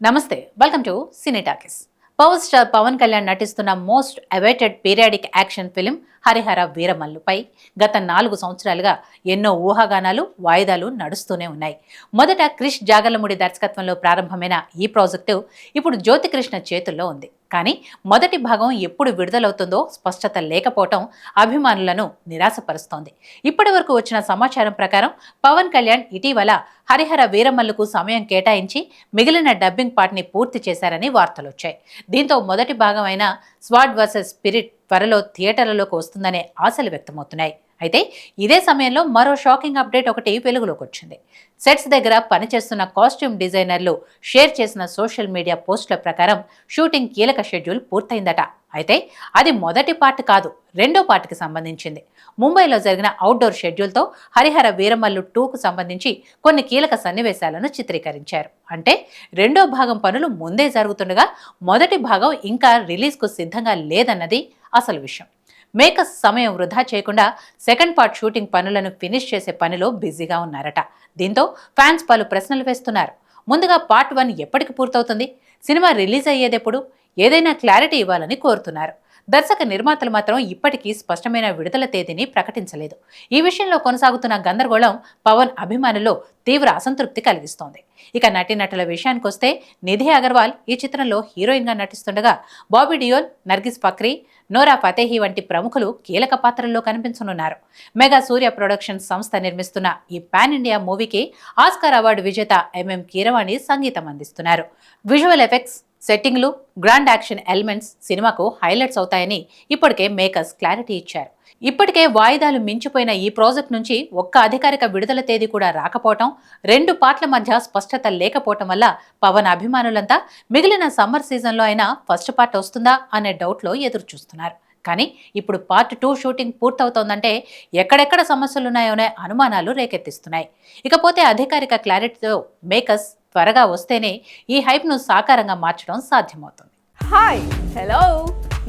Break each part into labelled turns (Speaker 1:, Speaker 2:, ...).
Speaker 1: నమస్తే, welcome to cine talkies. Power star Pawan Kalyan నటిస్తున్న most awaited periodic action film Harihara వీరమల్లుపై గత 4 సంవత్సరాలుగా ఎన్నో ఊహాగానాలు, వాయిదాలు నడుస్తూనే ఉన్నాయి. మొదట క్రిష్ జాగర్లమూడి దర్శకత్వంలో ప్రారంభమైన ఈ ప్రాజెక్టు ఇప్పుడు జ్యోతికృష్ణ చేతుల్లో ఉంది. కానీ మొదటి భాగం ఎప్పుడు విడుదలవుతుందో స్పష్టత లేకపోవటం అభిమానులను నిరాశపరుస్తోంది. ఇప్పటి వరకు వచ్చిన సమాచారం ప్రకారం పవన్ కళ్యాణ్ ఇటీవల హరిహర వీరమల్లుకు సమయం కేటాయించి మిగిలిన డబ్బింగ్ పార్ట్ని పూర్తి చేశారని వార్తలొచ్చాయి. దీంతో మొదటి భాగం అయిన స్వాడ్ వర్సెస్ స్పిరిట్ త్వరలో థియేటర్లలోకి వస్తుందనే ఆశలు వ్యక్తమవుతున్నాయి. అయితే ఇదే సమయంలో మరో షాకింగ్ అప్డేట్ ఒకటి వెలుగులోకి వచ్చింది. సెట్స్ దగ్గర పనిచేస్తున్న కాస్ట్యూమ్ డిజైనర్లు షేర్ చేసిన సోషల్ మీడియా పోస్టుల ప్రకారం షూటింగ్ కీలక షెడ్యూల్ పూర్తయిందట. అయితే అది మొదటి పార్ట్ కాదు, రెండో పార్ట్కి సంబంధించింది. ముంబైలో జరిగిన అవుట్డోర్ షెడ్యూల్తో హరిహర వీరమల్లు 2కు సంబంధించి కొన్ని కీలక సన్నివేశాలను చిత్రీకరించారు. అంటే రెండో భాగం పనులు ముందే జరుగుతుండగా మొదటి భాగం ఇంకా రిలీజ్కు సిద్ధంగా లేదన్నది అసలు విషయం. మేకర్స్ సమయం వృధా చేయకుండా సెకండ్ పార్ట్ షూటింగ్ పనులను ఫినిష్ చేసే పనిలో బిజీగా ఉన్నారట. దీంతో ఫ్యాన్స్ పలు ప్రశ్నలు వేస్తున్నారు. ముందుగా పార్ట్ 1 ఎప్పటికి పూర్తవుతుంది? సినిమా రిలీజ్ అయ్యేదెప్పుడు? ఏదైనా క్లారిటీ ఇవ్వాలని కోరుతున్నారు. దర్శక నిర్మాతలు మాత్రం ఇప్పటికీ స్పష్టమైన విడుదల తేదీని ప్రకటించలేదు. ఈ విషయంలో కొనసాగుతున్న గందరగోళం పవన్ అభిమానుల్లో తీవ్ర అసంతృప్తి కలిగిస్తోంది. ఇక నటీనటుల విషయానికొస్తే నిధి అగర్వాల్ ఈ చిత్రంలో హీరోయిన్గా నటిస్తుండగా బాబీ డియోల్, నర్గిస్ ఫక్రీ, నోరా ఫతేహి వంటి ప్రముఖులు కీలక పాత్రల్లో కనిపించనున్నారు. మెగా సూర్య ప్రొడక్షన్స్ సంస్థ నిర్మిస్తున్న ఈ పాన్ ఇండియా మూవీకి ఆస్కార్ అవార్డు విజేత ఎంఎం కీరవాణి సంగీతం అందిస్తున్నారు. విజువల్ ఎఫెక్ట్స్, సెట్టింగ్లు, గ్రాండ్ యాక్షన్ ఎలిమెంట్స్ సినిమాకు హైలైట్స్ అవుతాయని ఇప్పటికే మేకర్స్ క్లారిటీ ఇచ్చారు. ఇప్పటికే వాయిదాలు మించిపోయిన ఈ ప్రాజెక్ట్ నుంచి ఒక్క అధికారిక విడుదల తేదీ కూడా రాకపోవటం, 2 పార్ట్ల మధ్య స్పష్టత లేకపోవటం వల్ల పవన్ అభిమానులంతా మిగిలిన సమ్మర్ సీజన్లో అయినా ఫస్ట్ పార్ట్ వస్తుందా అనే డౌట్లో ఎదురు చూస్తున్నారు. కానీ ఇప్పుడు పార్ట్ 2 షూటింగ్ పూర్తవుతోందంటే ఎక్కడెక్కడ సమస్యలున్నాయోనే అనుమానాలు రేకెత్తిస్తున్నాయి. ఇకపోతే అధికారిక క్లారిటీతో మేకర్స్ త్వరగా వస్తేనే ఈ హైప్ను సాకారంగా మార్చడం సాధ్యమవుతుంది.
Speaker 2: హాయ్, హలో,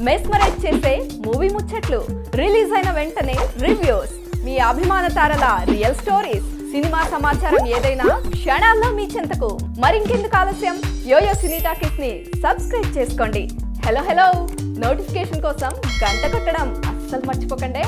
Speaker 2: మెస్మరైజ్ చేసే మూవీ ముచ్చట్లు, రిలీజ్ అయిన వెంటనే రివ్యూస్, మీ అభిమాన తారల రియల్ స్టోరీస్, సినిమా సమాచారం ఏదైనా క్షణాల్లో మీ చెంతకు. మరింకెందుకు ఆలస్యం? యోయో సినీ టాకీస్ ని సబ్స్క్రైబ్ చేసుకోండి. హలో హలో నోటిఫికేషన్ కోసం గంట కొట్టడం అస్సలు మర్చిపోకండి.